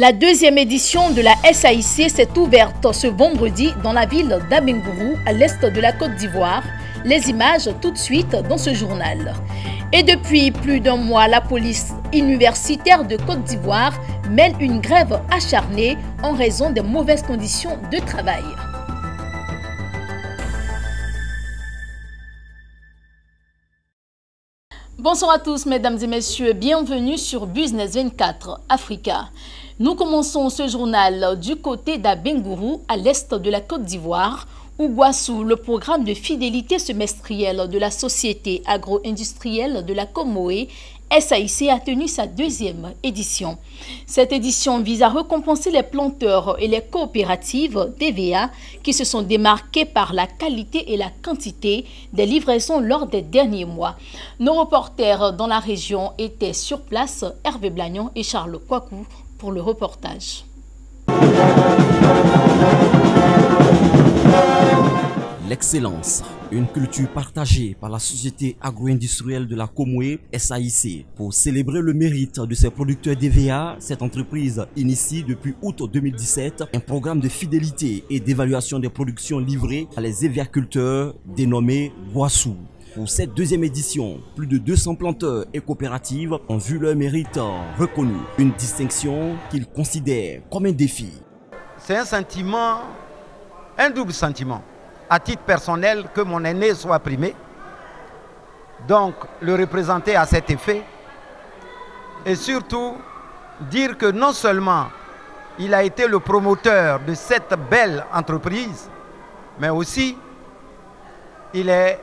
La deuxième édition de la SAIC s'est ouverte ce vendredi dans la ville d'Abengourou, à l'est de la Côte d'Ivoire. Les images tout de suite dans ce journal. Et depuis plus d'un mois, la police universitaire de Côte d'Ivoire mène une grève acharnée en raison des mauvaises conditions de travail. Bonsoir à tous, mesdames et messieurs, bienvenue sur Business 24 Africa. Nous commençons ce journal du côté d'Abengourou, à l'est de la Côte d'Ivoire, où Gouassou, le programme de fidélité semestrielle de la Société agro-industrielle de la Comoé, SAIC, a tenu sa deuxième édition. Cette édition vise à récompenser les planteurs et les coopératives DVA qui se sont démarqués par la qualité et la quantité des livraisons lors des derniers mois. Nos reporters dans la région étaient sur place, Hervé Blagnon et Charles Kouakou, pour le reportage. L'excellence, une culture partagée par la Société agro-industrielle de la Comoé, SAIC. Pour célébrer le mérite de ses producteurs DVA, cette entreprise initie depuis août 2017 un programme de fidélité et d'évaluation des productions livrées à les éviaculteurs dénommé Gouassou. Pour cette deuxième édition, plus de 200 planteurs et coopératives ont vu leur mérite reconnu. Une distinction qu'ils considèrent comme un défi. C'est un sentiment, un double sentiment. À titre personnel, que mon aîné soit primé, donc le représenter à cet effet, et surtout dire que non seulement il a été le promoteur de cette belle entreprise, mais aussi il est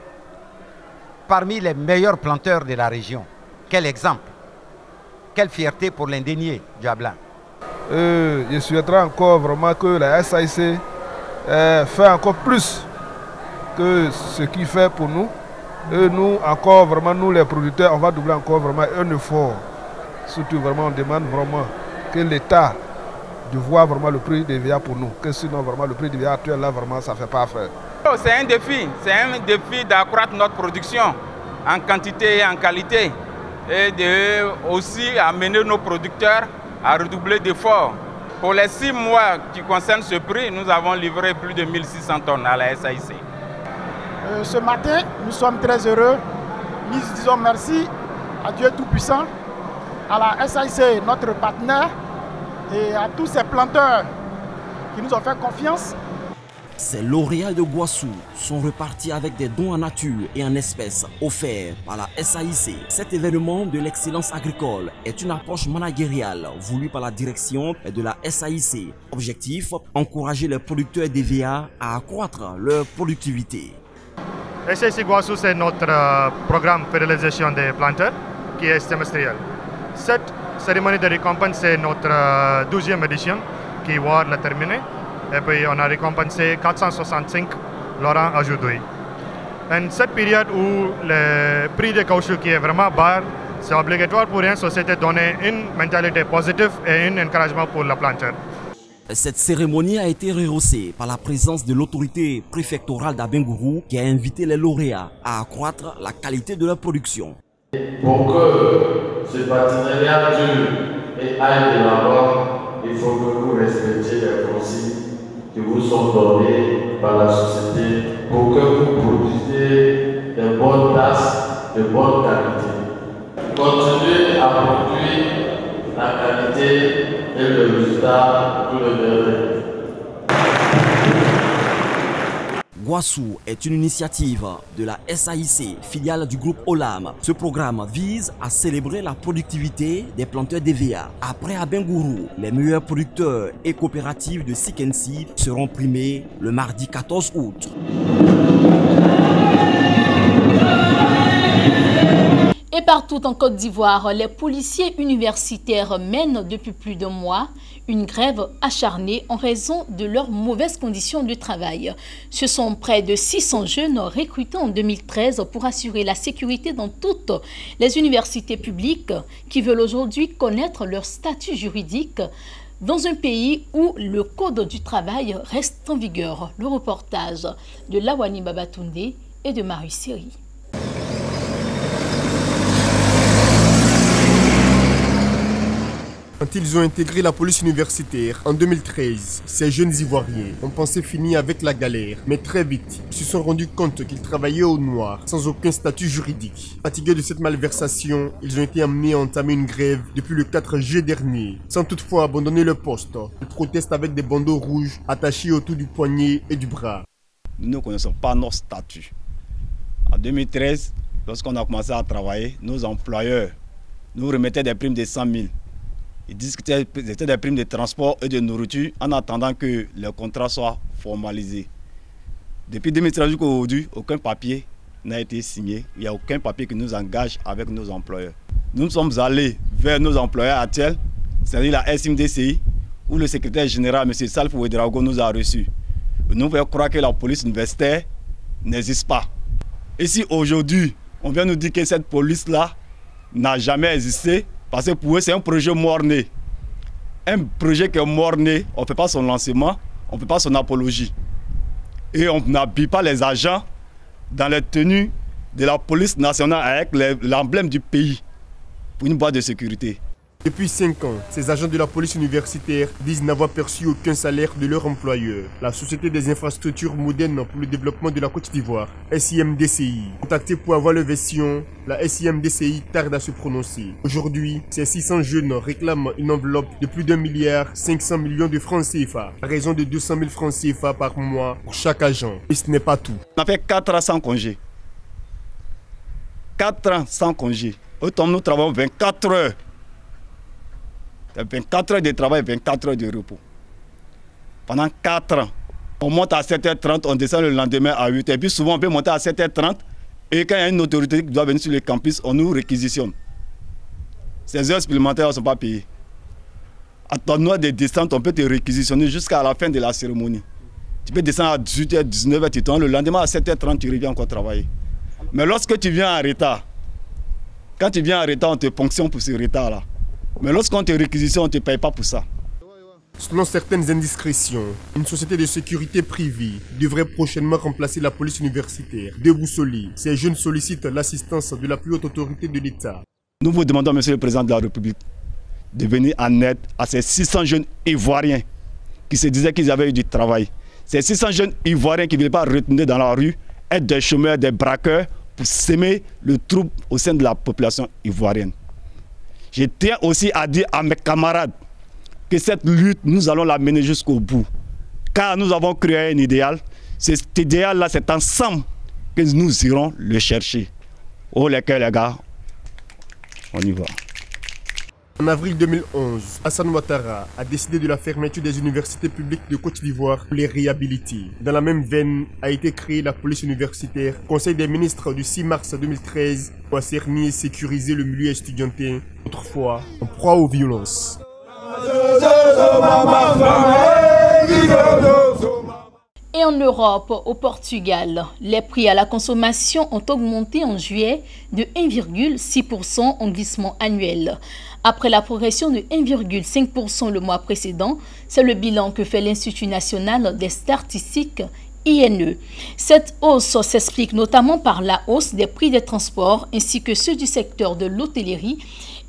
parmi les meilleurs planteurs de la région. Quel exemple, quelle fierté pour l'indénié Diablin. Je souhaiterais encore vraiment que la SAIC fait encore plus que ce qu'il fait pour nous. Et nous, encore vraiment, nous les producteurs, on va doubler encore vraiment un effort. Surtout vraiment, on demande vraiment que l'État de voir vraiment le prix des VA pour nous. Que sinon vraiment le prix des VA actuel là, vraiment, ça ne fait pas affaire. C'est un défi d'accroître notre production en quantité et en qualité. Et de aussi amener nos producteurs à redoubler d'efforts. Pour les 6 mois qui concernent ce prix, nous avons livré plus de 1600 tonnes à la SAIC. Ce matin, nous sommes très heureux. Nous disons merci à Dieu Tout-Puissant, à la SAIC, notre partenaire, et à tous ces planteurs qui nous ont fait confiance. Ces lauréats de Gouassou sont repartis avec des dons en nature et en espèces offerts par la SAIC. Cet événement de l'excellence agricole est une approche managériale voulue par la direction de la SAIC. Objectif, encourager les producteurs DVA à accroître leur productivité. SAIC Gouassou, c'est notre programme de fidélisation des planteurs qui est semestriel. Cette cérémonie de récompense, c'est notre 12e édition qui va la terminer. Et puis on a récompensé 465 laurents aujourd'hui. En cette période où le prix des caoutchouc qui est vraiment bas, c'est obligatoire pour une société de donner une mentalité positive et un encouragement pour la planteur. Cette cérémonie a été rehaussée par la présence de l'autorité préfectorale d'Abengourou qui a invité les lauréats à accroître la qualité de leur production. Pour que ce partenariat dure et aille de l'avant, il faut que vous respectiez les consignes qui vous sont donnés par la société pour que vous produisiez de bonnes tasses, de bonne qualité. Continuez à produire la qualité et le résultat, vous le verrez. Gouassou est une initiative de la SAIC, filiale du groupe Olam. Ce programme vise à célébrer la productivité des planteurs DVA. Après Abengourou, les meilleurs producteurs et coopératives de Sikensi seront primés le mardi 14 août. Et partout en Côte d'Ivoire, les policiers universitaires mènent depuis plus d'un mois une grève acharnée en raison de leurs mauvaises conditions de travail. Ce sont près de 600 jeunes recrutés en 2013 pour assurer la sécurité dans toutes les universités publiques qui veulent aujourd'hui connaître leur statut juridique dans un pays où le code du travail reste en vigueur. Le reportage de Lawani Babatunde et de Marie Siri. Quand ils ont intégré la police universitaire en 2013, ces jeunes Ivoiriens ont pensé finir avec la galère. Mais très vite, ils se sont rendus compte qu'ils travaillaient au noir, sans aucun statut juridique. Fatigués de cette malversation, ils ont été amenés à entamer une grève depuis le 4 juillet dernier, sans toutefois abandonner le poste. Ils protestent avec des bandeaux rouges attachés autour du poignet et du bras. Nous ne connaissons pas nos statuts. En 2013, lorsqu'on a commencé à travailler, nos employeurs nous remettaient des primes de 100 000. Ils disent que c'était des primes de transport et de nourriture en attendant que le contrat soit formalisé. Depuis 2013 jusqu'à aujourd'hui, aucun papier n'a été signé. Il n'y a aucun papier qui nous engage avec nos employeurs. Nous sommes allés vers nos employeurs actuels, c'est-à-dire la SMDCI, où le secrétaire général, M. Salf Ouedraogo, nous a reçus. Nous voulons croire que la police universitaire n'existe pas. Et si aujourd'hui, on vient nous dire que cette police-là n'a jamais existé, parce que pour eux, c'est un projet mort-né. Un projet qui est mort-né, on ne fait pas son lancement, on ne fait pas son apologie. Et on n'habille pas les agents dans les tenues de la police nationale avec l'emblème du pays pour une boîte de sécurité. Depuis 5 ans, ces agents de la police universitaire disent n'avoir perçu aucun salaire de leur employeur. La Société des infrastructures modernes pour le développement de la Côte d'Ivoire, SIMDCI, contactée pour avoir leur version, la SIMDCI tarde à se prononcer. Aujourd'hui, ces 600 jeunes réclament une enveloppe de plus d'1,5 milliard de francs CFA, à raison de 200 000 francs CFA par mois pour chaque agent. Et ce n'est pas tout. On a fait 4 ans sans congé. 4 ans sans congé. Autant nous travaillons 24 heures. 24 heures de travail, 24 heures de repos. Pendant 4 ans, on monte à 7h30, on descend le lendemain à 8h. Et puis souvent, on peut monter à 7h30. Et quand il y a une autorité qui doit venir sur le campus, on nous réquisitionne. Ces heures supplémentaires ne sont pas payées. À ton heure de descente, on peut te réquisitionner jusqu'à la fin de la cérémonie. Tu peux descendre à 18h, 19h, tu tournes. Le lendemain à 7h30, tu reviens encore travailler. Mais lorsque tu viens en retard, quand tu viens en retard, on te ponctionne pour ce retard-là. Mais lorsqu'on te réquisitionne, on ne te paye pas pour ça. Selon certaines indiscrétions, une société de sécurité privée devrait prochainement remplacer la police universitaire. Déboussolés, ces jeunes sollicitent l'assistance de la plus haute autorité de l'État. Nous vous demandons, Monsieur le Président de la République, de venir en aide à ces 600 jeunes Ivoiriens qui se disaient qu'ils avaient eu du travail. Ces 600 jeunes Ivoiriens qui ne veulent pas retourner dans la rue, être des chômeurs, des braqueurs, pour s'aimer le trouble au sein de la population ivoirienne. Je tiens aussi à dire à mes camarades que cette lutte, nous allons la mener jusqu'au bout. Car nous avons créé un idéal. Cet idéal-là, c'est ensemble que nous irons le chercher. Oh les gars, on y va. En avril 2011, Hassan Ouattara a décidé de la fermeture des universités publiques de Côte d'Ivoire pour les réhabiliter. Dans la même veine a été créée la police universitaire, Conseil des ministres du 6 mars 2013, pour cerner et sécuriser le milieu estudiantin, autrefois en proie aux violences. Et en Europe, au Portugal, les prix à la consommation ont augmenté en juillet de 1,6% en glissement annuel. Après la progression de 1,5% le mois précédent, c'est le bilan que fait l'Institut national des statistiques INE. Cette hausse s'explique notamment par la hausse des prix des transports ainsi que ceux du secteur de l'hôtellerie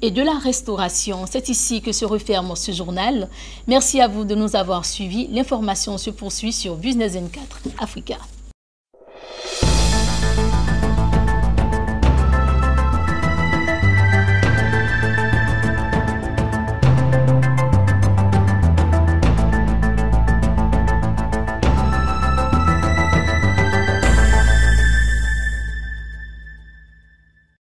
et de la restauration. C'est ici que se referme ce journal. Merci à vous de nous avoir suivis. L'information se poursuit sur Business 24 Africa.